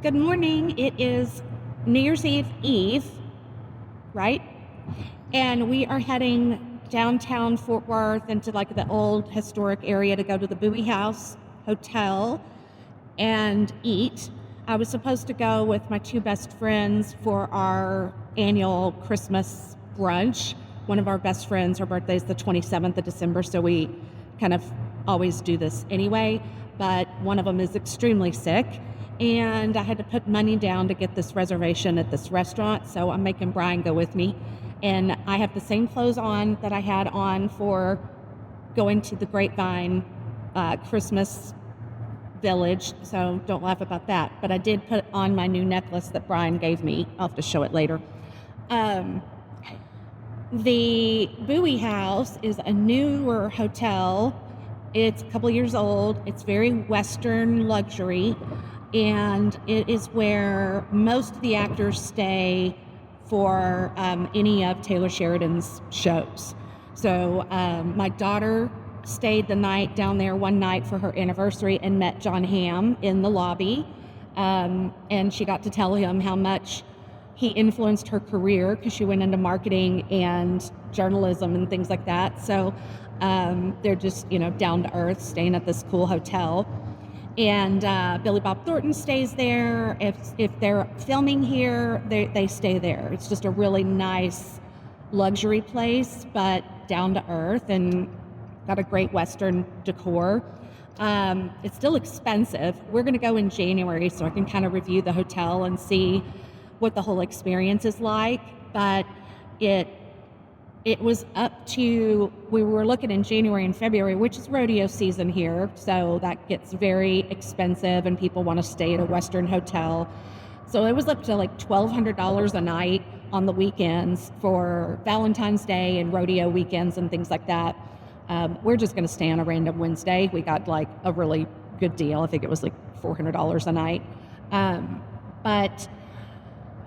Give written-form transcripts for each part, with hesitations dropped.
Good morning. It is New Year's Eve, right? And we are heading downtown Fort Worth into like the old historic area to go to the Bowie House Hotel and eat. I was supposed to go with my two best friends for our annual Christmas brunch. One of our best friends, her birthday is the 27th of December, so we kind of always do this anyway, but one of them is extremely sick, and I had to put money down to get this reservation at this restaurant, so I'm making Bryan go with me. And I have the same clothes on that I had on for going to the Grapevine Christmas Village, so don't laugh about that. But I did put on my new necklace that Bryan gave me. I'll have to show it later. The Bowie House is a newer hotel. It's a couple years old. It's very Western luxury, and it is where most of the actors stay for any of Taylor Sheridan's shows. So my daughter stayed the night down there one night for her anniversary and met John Hamm in the lobby, and she got to tell him how much he influenced her career because she went into marketing and journalism and things like that. So they're just, down to earth, staying at this cool hotel. And Billy Bob Thornton stays there. If they're filming here, they stay there. It's just a really nice luxury place, but down to earth and got a great Western decor. It's still expensive. We're going to go in January so I can kind of review the hotel and see what the whole experience is like. But it was up to, we were looking in January and February, which is rodeo season here, so that gets very expensive and people want to stay at a Western hotel. So it was up to like $1,200 a night on the weekends for Valentine's Day and rodeo weekends and things like that. We're just going to stay on a random Wednesday. We got like a really good deal. I think it was like $400 a night.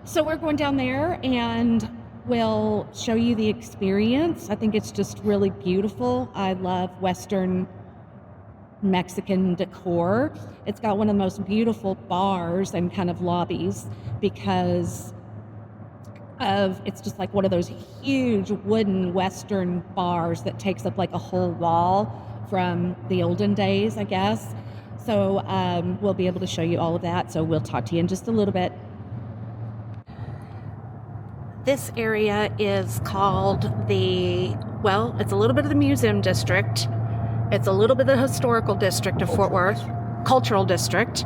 So we're going down there and we'll show you the experience. I think it's just really beautiful. I love Western Mexican decor. It's got one of the most beautiful bars and kind of lobbies because it's just like one of those huge wooden Western bars that takes up like a whole wall from the olden days, I guess. So we'll be able to show you all of that. So we'll talk to you in just a little bit. This area is called it's a little bit of the museum district. It's a little bit of the historical district of Fort Worth, cultural district.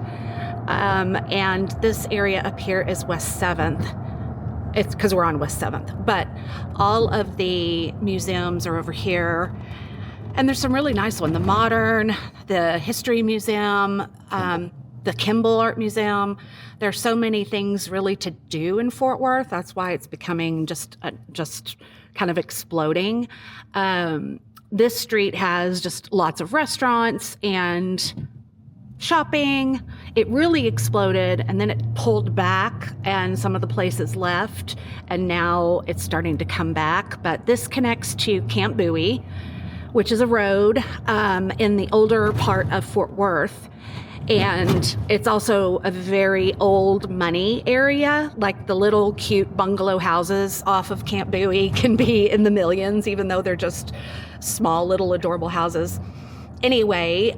And this area up here is West 7th. It's because we're on West 7th. But all of the museums are over here. And there's some really nice ones. The Modern, the History Museum, the Kimball Art Museum. There's so many things really to do in Fort Worth. That's why it's becoming just kind of exploding. This street has just lots of restaurants and shopping. It really exploded and then it pulled back and some of the places left and now it's starting to come back. But this connects to Camp Bowie, which is a road in the older part of Fort Worth. And it's also a very old money area, like the little cute bungalow houses off of Camp Bowie can be in the millions, even though they're just small, little adorable houses. Anyway,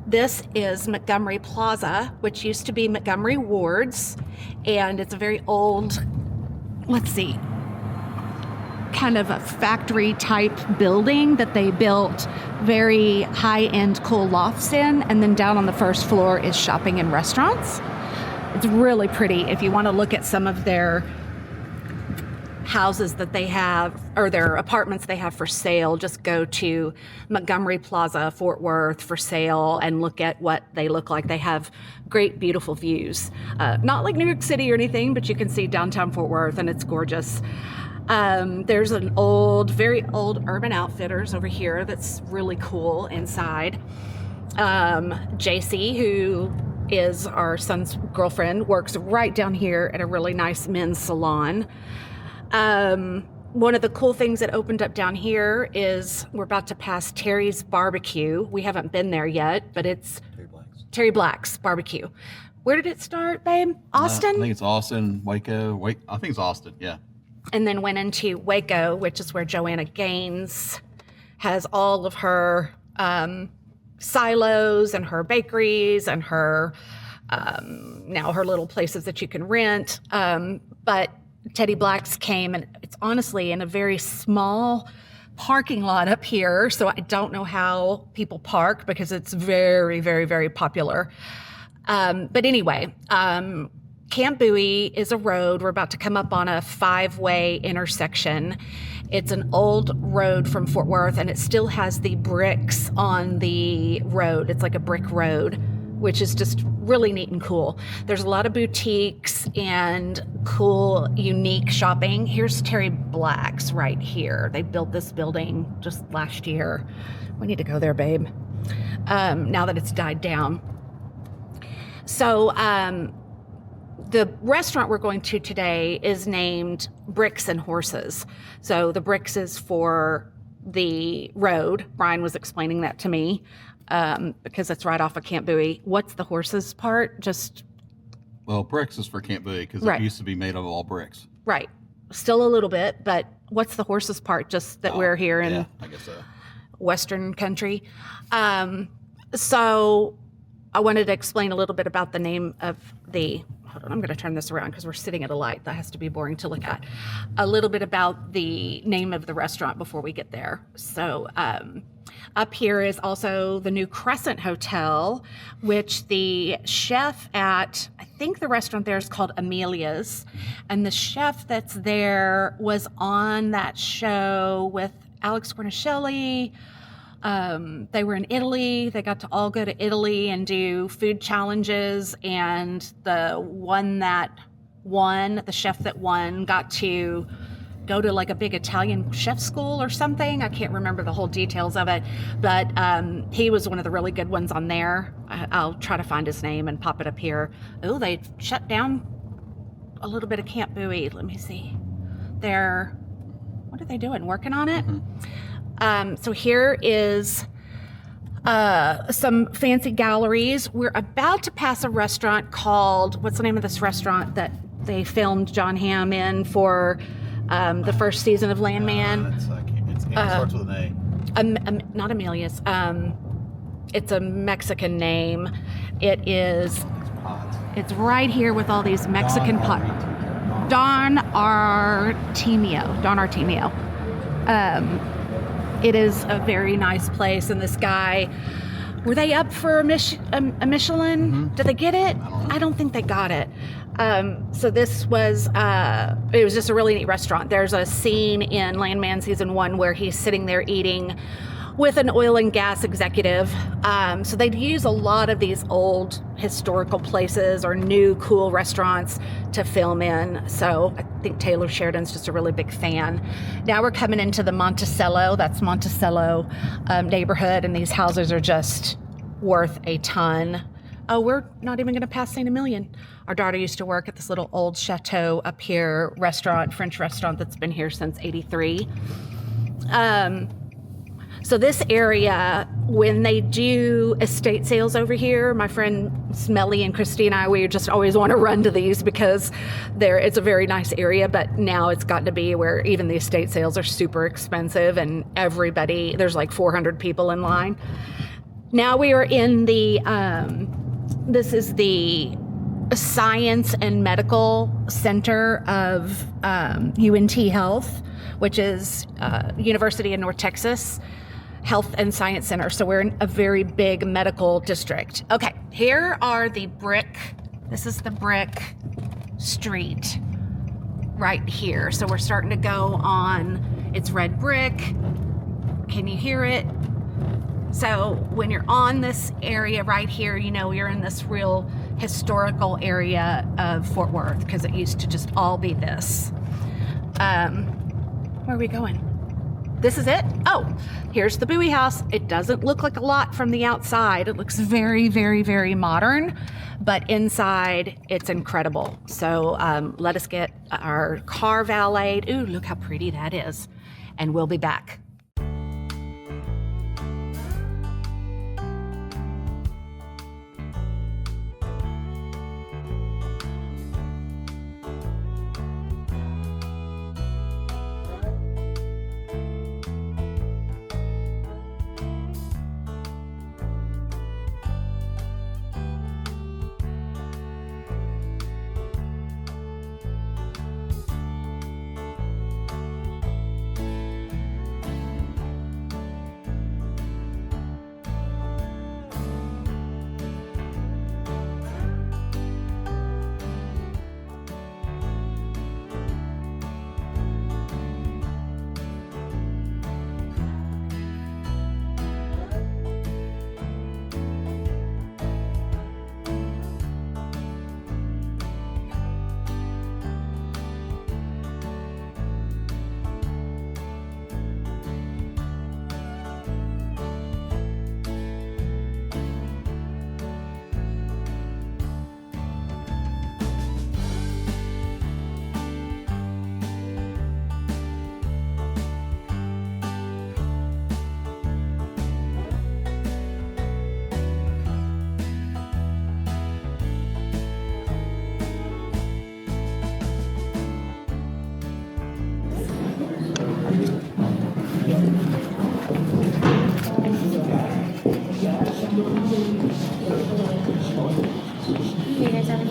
this is Montgomery Plaza, which used to be Montgomery Ward's, and it's a very old, kind of a factory type building that they built very high-end cool lofts in, and then down on the first floor is shopping and restaurants. It's really pretty. If you want to look at some of their houses that they have or their apartments they have for sale, just go to Montgomery Plaza, Fort Worth for sale and look at what they look like. They have great, beautiful views. Not like New York City or anything, but you can see downtown Fort Worth and it's gorgeous. There's an very old Urban Outfitters over here that's really cool inside. JC, who is our son's girlfriend, works right down here at a really nice men's salon. One of the cool things that opened up down here is we're about to pass Terry's Barbecue. We haven't been there yet, but it's Terry Black's Barbecue. Where did it start, babe? Austin? I think it's Austin, Waco. I think it's Austin, yeah. And then went into Waco, which is where Joanna Gaines has all of her silos and her bakeries and her now her little places that you can rent. But Teddy Black's came, and it's honestly in a very small parking lot up here. So I don't know how people park because it's very, very, very popular. But anyway, Camp Bowie is a road. We're about to come up on a 5-way intersection. It's an old road from Fort Worth, and it still has the bricks on the road. It's like a brick road, which is just really neat and cool. There's a lot of boutiques and cool, unique shopping. Here's Terry Black's right here. They built this building just last year. We need to go there, babe, now that it's died down. So the restaurant we're going to today is named Bricks and Horses. So the bricks is for the road. Bryan was explaining that to me because it's right off of Camp Bowie. What's the horses part? Well, bricks is for Camp Bowie because Right. It used to be made of all bricks. Right. Still a little bit, but what's the horses part? Just that we're here in Yeah, I guess so. Western country. So I wanted to explain a little bit about the name of the, hold on, I'm going to turn this around because we're sitting at a light. That has to be boring to look at. A little bit about the name of the restaurant before we get there. So up here is also the new Crescent Hotel, which the chef at, I think the restaurant there is called Amelia's. And the chef that's there was on that show with Alex Guarnaschelli. They were in Italy. They got to all go to Italy and do food challenges. And the chef that won got to go to like a big Italian chef school or something. I can't remember the whole details of it, but he was one of the really good ones on there. I'll try to find his name and pop it up here. Oh, they shut down a little bit of Camp Bowie. Let me see. What are they doing? Working on it? Mm-hmm. So here is some fancy galleries. We're about to pass a restaurant called, what's the name of this restaurant that they filmed John Hamm in for the first season of Landman? It starts with an A. Not Amelia's. It's a Mexican name. It's right here with all these Mexican pots. Don Artemio. It is a very nice place, and this guy, were they up for a Michelin? Mm-hmm. Did they get it? I don't think they got it. So this was, it was just a really neat restaurant. There's a scene in Landman season 1 where he's sitting there eating with an oil and gas executive. So they'd use a lot of these old historical places or new cool restaurants to film in. So I think Taylor Sheridan's just a really big fan. Now we're coming into the Monticello, neighborhood, and these houses are just worth a ton. Oh, we're not even going to pass St. Emilion. Our daughter used to work at this little old chateau up here, French restaurant that's been here since '83. So this area, when they do estate sales over here, my friend Smelly and Christina, we just always want to run to these because it's a very nice area, but now it's gotten to be where even the estate sales are super expensive and there's like 400 people in line. Now we are in this is the Science and Medical Center of UNT Health, which is University of North Texas Health and Science Center. So we're in a very big medical district. Okay, here are this is the brick street right here. So we're starting to go on, it's red brick. Can you hear it? So when you're on this area right here, you're in this real historical area of Fort Worth because it used to just all be this. Where are we going? This is it? Oh, here's the Bowie House. It doesn't look like a lot from the outside. It looks very, very, very modern, but inside it's incredible. So let us get our car valeted. Ooh, look how pretty that is. And we'll be back.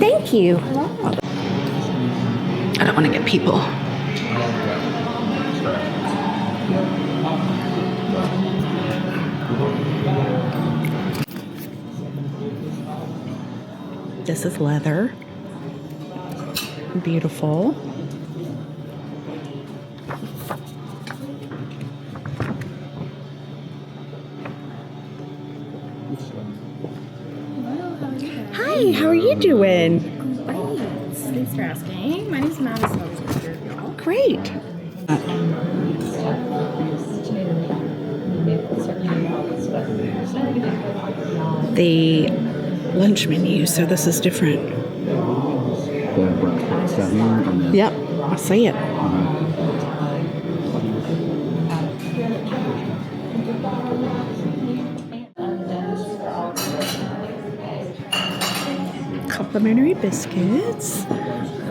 Thank you. I don't want to get people. This is leather. Beautiful. Hi, how are you doing? Great. Thanks for asking. My name's Madison. Great. The lunch menu, so this is different. Yep, I see it. Complimentary biscuits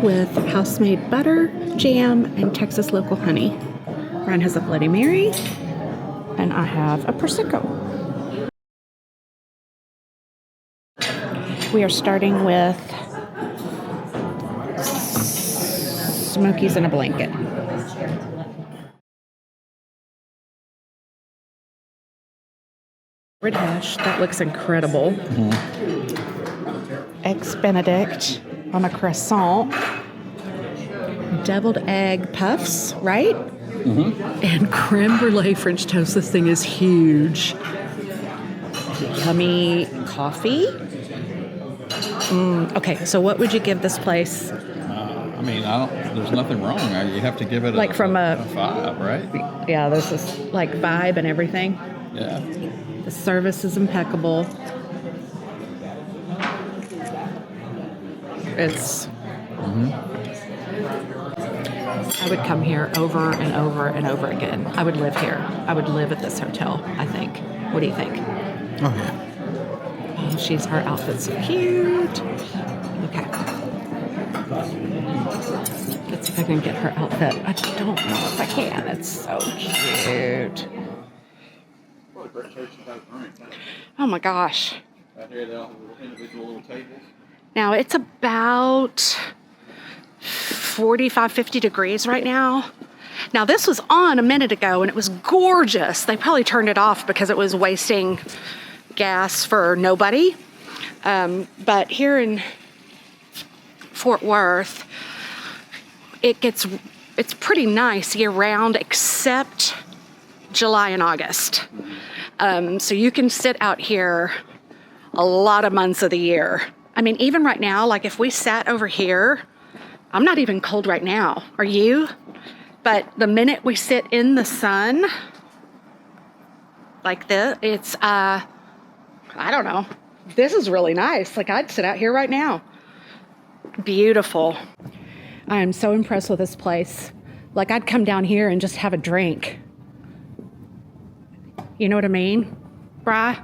with house-made butter, jam, and Texas local honey. Brian has a Bloody Mary, and I have a Prosecco. We are starting with Smokies in a blanket. Red hash, that looks incredible. Eggs Benedict on a croissant. Deviled egg puffs, right? And creme brulee French toast. This thing is huge. Yummy coffee. Okay, so what would you give this place? I mean, there's nothing wrong. You have to give it like from a 5, right? Yeah, this is like vibe and everything. Yeah. The service is impeccable. It's. I would come here over and over and over again. I would live here. I would live at this hotel, I think. What do you think? Oh, yeah. Oh, her outfit's so cute. Okay. Let's see if I can get her outfit. I don't know if I can. It's so cute. Oh my gosh. Right here, the individual little tables. Now it's about 45, 50 degrees right now. Now this was on a minute ago and it was gorgeous. They probably turned it off because it was wasting gas for nobody. But here in Fort Worth, it's pretty nice year round except July and August. So you can sit out here a lot of months of the year. I mean, even right now, like if we sat over here, I'm not even cold right now. Are you? But the minute we sit in the sun, like this, it's, I don't know. This is really nice. Like I'd sit out here right now. Beautiful. I am so impressed with this place. Like I'd come down here and just have a drink. You know what I mean, Bri?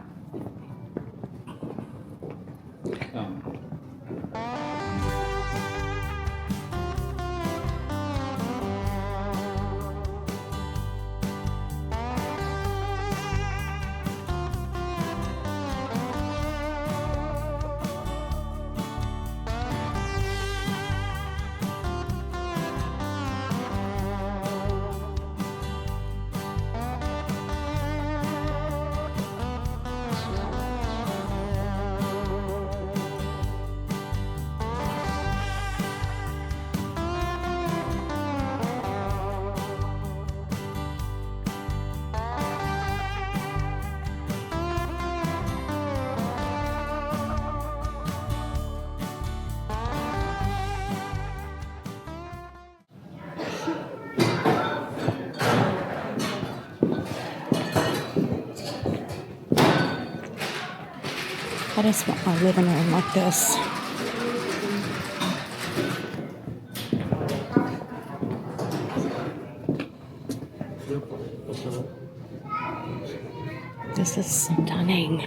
I just want my living room like this. This is stunning.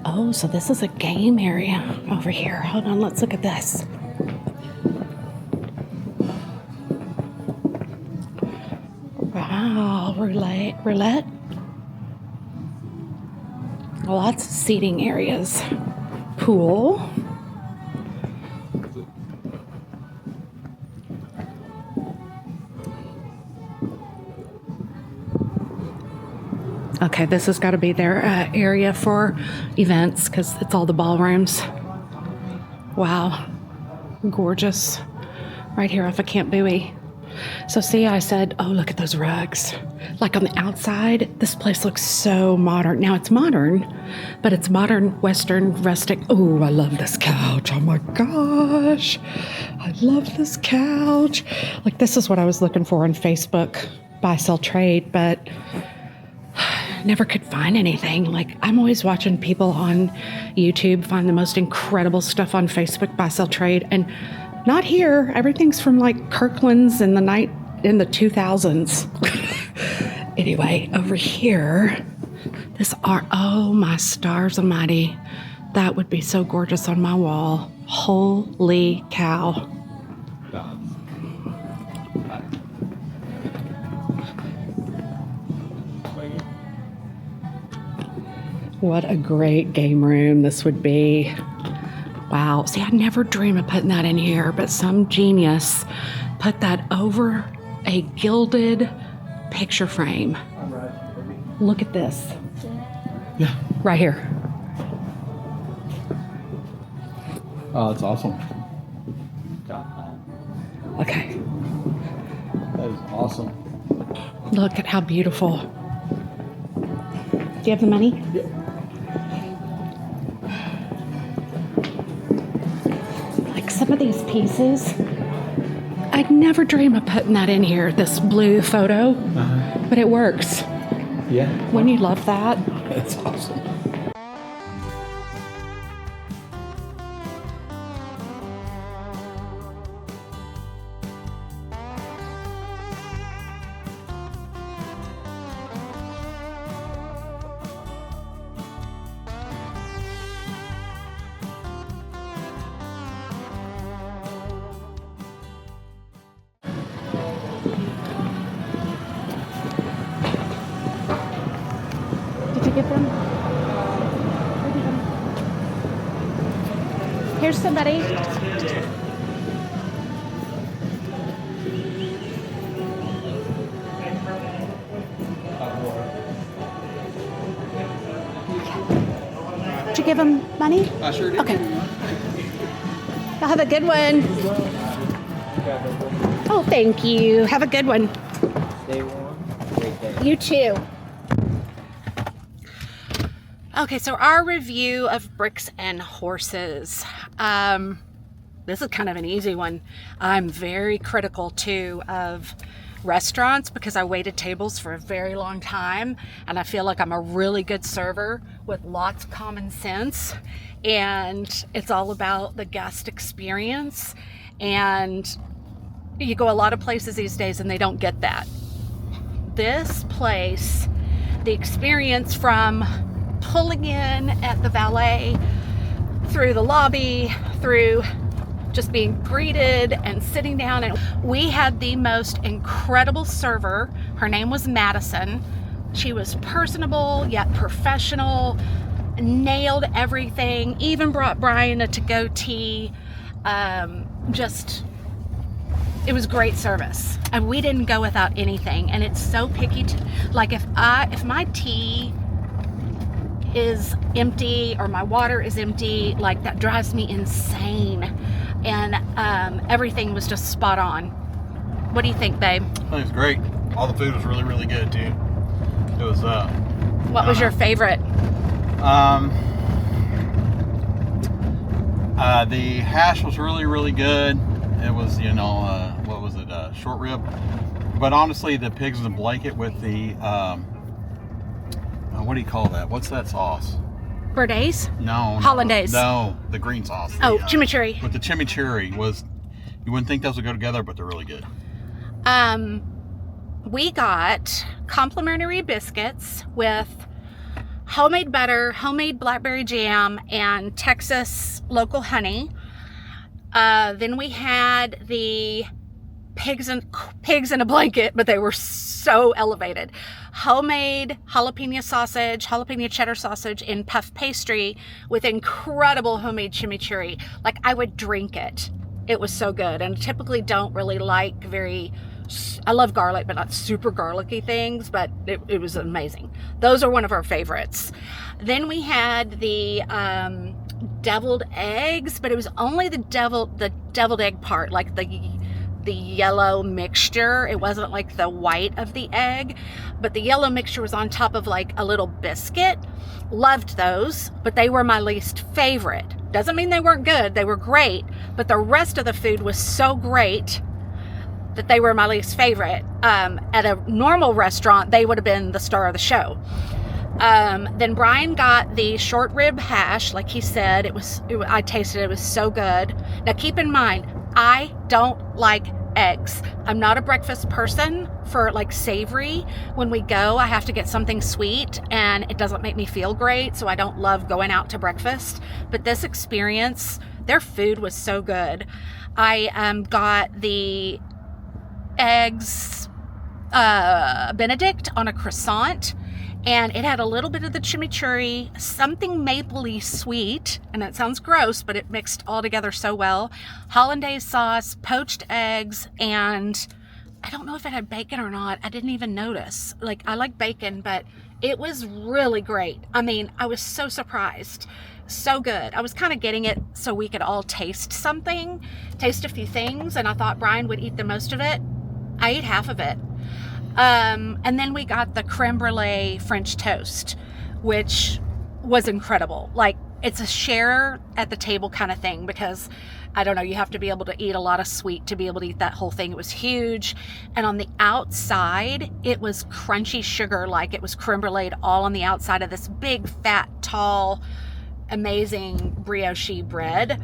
Oh, so this is a game area over here. Hold on, let's look at this. Wow, roulette. Lots of seating areas. Pool. Okay, this has got to be their area for events because it's all the ballrooms. Wow, gorgeous. Right here off of Camp Bowie. So see, I said, oh, look at those rugs. Like on the outside, this place looks so modern. Now it's modern, but it's modern, Western, rustic. Oh, I love this couch. Oh my gosh. I love this couch. Like this is what I was looking for on Facebook, buy, sell, trade, but never could find anything. Like I'm always watching people on YouTube find the most incredible stuff on Facebook, buy, sell, trade, and not here. Everything's from like Kirkland's in the 2000s. Anyway, over here, this art. Oh my stars almighty, that would be so gorgeous on my wall. Holy cow! What a great game room this would be. Wow. See, I never dream of putting that in here, but some genius put that over a gilded picture frame. Look at this. Yeah. Right here. Oh, that's awesome. Okay. That is awesome. Look at how beautiful. Do you have the money? Yeah. Some of these pieces, I'd never dream of putting that in here, this blue photo, but it works. Yeah. Wouldn't you love that? That's awesome. Did you get them? Here's somebody. Did you give him money? I sure did. Okay. I'll have a good one. Oh, thank you. Have a good one. Stay warm. Great day. You too. Okay, so our review of Bricks and Horses. This is kind of an easy one. I'm very critical too of restaurants because I waited tables for a very long time and I feel like I'm a really good server with lots of common sense, and it's all about the guest experience. And you go a lot of places these days and they don't get that. This place, the experience from pulling in at the valet, through the lobby, through just being greeted and sitting down, and we had the most incredible server. Her name was Madison. She was personable yet professional, nailed everything, even brought Bryan a to-go tea. It was great service, and we didn't go without anything. And it's so picky like if my tea is empty or my water is empty, like that drives me insane. And everything was just spot on. What do you think, babe? I think it's great. All the food was really, really good too. It was What was your favorite? the hash was really, really good. It was, what was it, short rib. But honestly, the pigs in the blanket with the what do you call that? What's that sauce? Berdays? No. Hollandaise. No, the green sauce. Oh, chimichurri. With the chimichurri was, you wouldn't think those would go together, but they're really good. We got complimentary biscuits with homemade butter, homemade blackberry jam, and Texas local honey. Then we had the pigs in a blanket, but they were so elevated. Homemade jalapeno cheddar sausage in puff pastry with incredible homemade chimichurri. Like, I would drink it. It was so good. And typically don't really like very I love garlic, but not super garlicky things, but it was amazing. Those are one of our favorites. Then we had the deviled eggs, but it was only the deviled egg part, like the yellow mixture. It wasn't like the white of the egg, but the yellow mixture was on top of like a little biscuit. Loved those, but they were my least favorite. Doesn't mean they weren't good. They were great, but the rest of the food was so great that they were my least favorite. At a normal restaurant, they would have been the star of the show. Then Bryan got the short rib hash. Like he said, I tasted it. It was so good. Now keep in mind, I don't like eggs. I'm not a breakfast person for like savory. When we go, I have to get something sweet and it doesn't make me feel great. So I don't love going out to breakfast. But this experience, their food was so good. I got the eggs Benedict on a croissant, and it had a little bit of the chimichurri, something mapley sweet, and that sounds gross, but it mixed all together so well. Hollandaise sauce, poached eggs, and I don't know if it had bacon or not. I didn't even notice. Like, I like bacon, but it was really great. I mean, I was so surprised. So good. I was kind of getting it so we could all taste a few things, and I thought Bryan would eat the most of it. I ate half of it. And then we got the creme brulee French toast, which was incredible. Like, it's a share at the table kind of thing, because I don't know, you have to be able to eat a lot of sweet to be able to eat that whole thing. It was huge. And on the outside, it was crunchy sugar, like it was creme brulee all on the outside of this big, fat, tall, amazing brioche bread.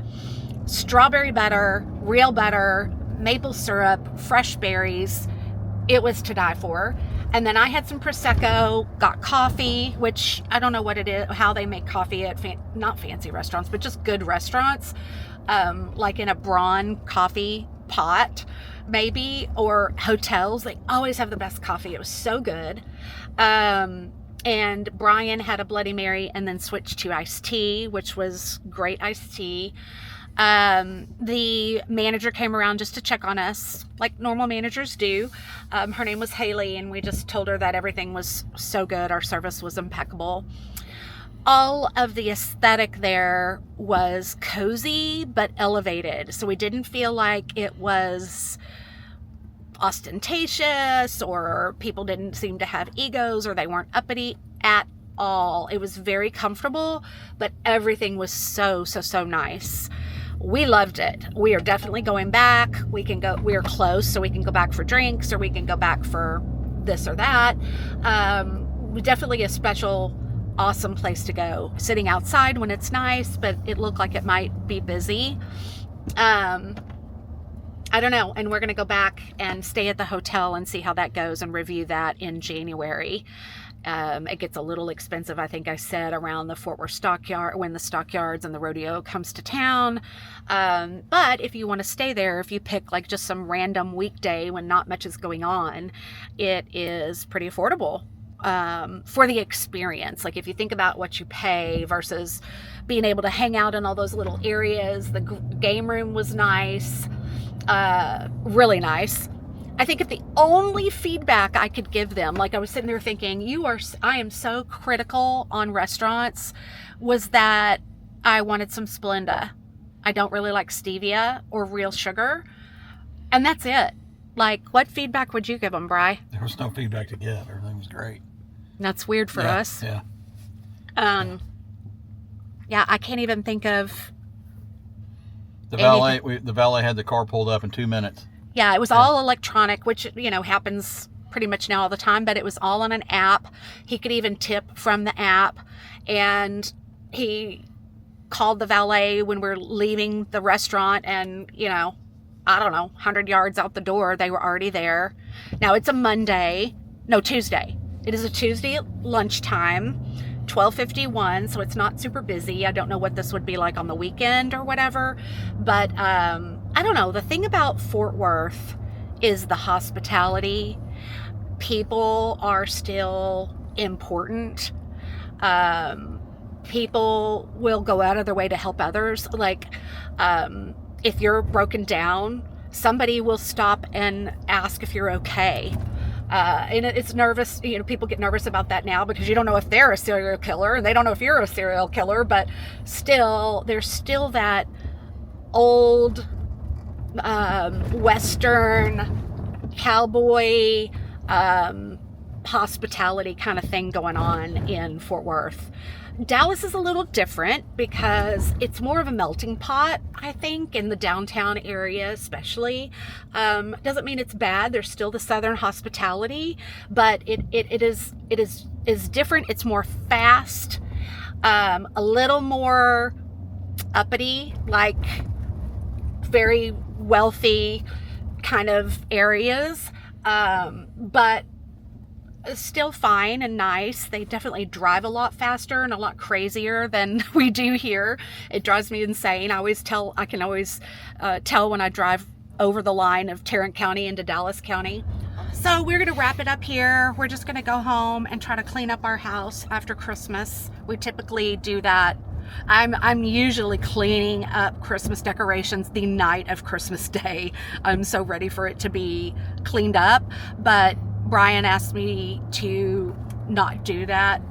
Strawberry butter, real butter, maple syrup, fresh berries. It was to die for. And then I had some Prosecco, got coffee, which I don't know what it is, how they make coffee at not fancy restaurants, but just good restaurants, like in a Braun coffee pot, maybe, or hotels. They always have the best coffee. It was so good. And Bryan had a Bloody Mary and then switched to iced tea, which was great iced tea. The manager came around just to check on us, like normal managers do. Her name was Haley, and we just told her that everything was so good. Our service was impeccable. All of the aesthetic there was cozy but elevated, so we didn't feel like it was ostentatious, or people didn't seem to have egos, or they weren't uppity at all. It was very comfortable, but everything was so nice. We loved it. We are definitely going back. We are close, so we can go back for drinks, or we can go back for this or that. Definitely a special, awesome place to go. Sitting outside when it's nice, but it looked like it might be busy. I don't know. And we're going to go back and stay at the hotel and see how that goes and review that in January. It gets a little expensive, I think I said, around the Fort Worth Stockyard, when the Stockyards and the rodeo comes to town. But if you want to stay there, if you pick like just some random weekday when not much is going on, it is pretty affordable for the experience. Like, if you think about what you pay versus being able to hang out in all those little areas. The game room was nice, really nice. I think if the only feedback I could give them, like I was sitting there thinking, I am so critical on restaurants, was that I wanted some Splenda. I don't really like stevia or real sugar. And that's it. Like, what feedback would you give them, Bri? There was no feedback to give. Everything was great. That's weird for us. Yeah. Yeah, I can't even think of the valet had the car pulled up in 2 minutes. Yeah, it was all electronic, which, happens pretty much now all the time, but it was all on an app. He could even tip from the app, and he called the valet when we're leaving the restaurant, and, I don't know, 100 yards out the door, they were already there. Now, it's a Tuesday. It is a Tuesday at lunchtime, 12:51, so it's not super busy. I don't know what this would be like on the weekend or whatever, but I don't know. The thing about Fort Worth is the hospitality. People are still important. People will go out of their way to help others. Like, if you're broken down, somebody will stop and ask if you're okay. And it's nervous, people get nervous about that now because you don't know if they're a serial killer and they don't know if you're a serial killer, but still, there's still that old Western cowboy hospitality kind of thing going on in Fort Worth. Dallas is a little different because it's more of a melting pot, I think, in the downtown area especially. Doesn't mean it's bad. There's still the Southern hospitality, but it is different. It's more fast, a little more uppity, like very wealthy kind of areas, but still fine and nice. They definitely drive a lot faster and a lot crazier than we do here. It drives me insane. I can always tell when I drive over the line of Tarrant County into Dallas County. So we're going to wrap it up here. We're just going to go home and try to clean up our house after Christmas. We typically do that. I'm usually cleaning up Christmas decorations the night of Christmas Day. I'm so ready for it to be cleaned up, but Bryan asked me to not do that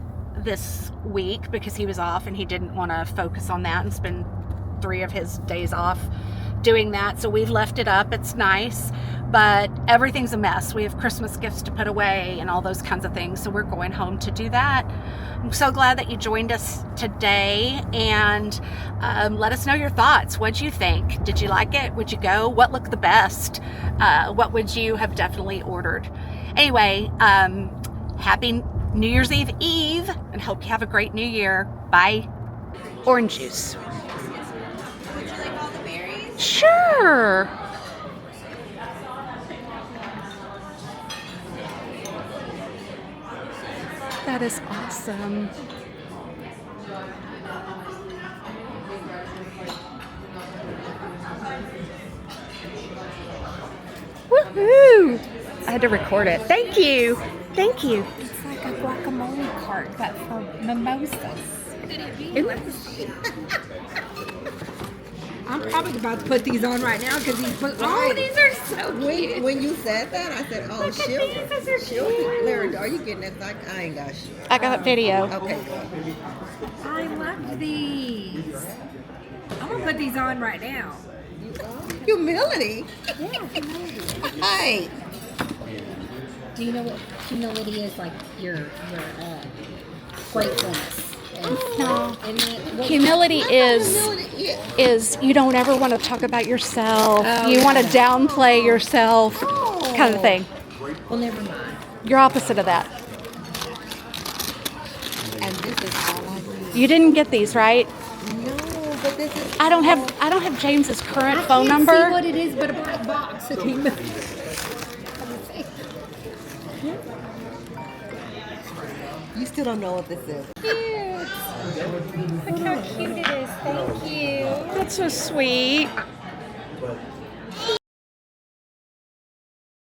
this week because he was off and he didn't want to focus on that and spend 3 of his days off doing that. So we've left it up. It's nice, but everything's a mess. We have Christmas gifts to put away and all those kinds of things. So we're going home to do that. I'm so glad that you joined us today, and let us know your thoughts. What'd you think? Did you like it? Would you go? What looked the best? What would you have definitely ordered? Anyway, happy New Year's Eve, and hope you have a great new year. Bye. Orange juice. Would you like all the berries? Sure. That is awesome. Woohoo! I had to record it. Thank you. Thank you. It's like a guacamole cart, but for mimosas. I'm probably about to put these on right now because these put. Oh, these are so cute. When you said that, I said, "Oh, she'll Larry, are you getting that? I ain't got shit." I got video. Okay. I love these. I'm gonna put these on right now. Humility. Yeah, humility. Hi. Do you know what humility is? Like your gratefulness. And Humility is you don't ever want to talk about yourself. You want to downplay yourself, kind of thing. Well, never mind. You're opposite of that. And this is all I need. You didn't get these, right? No, but this is. I don't have James's current phone I number. can't see what it is, but a black box. You still don't know what this is. Look how cute it is. Thank you. That's so sweet.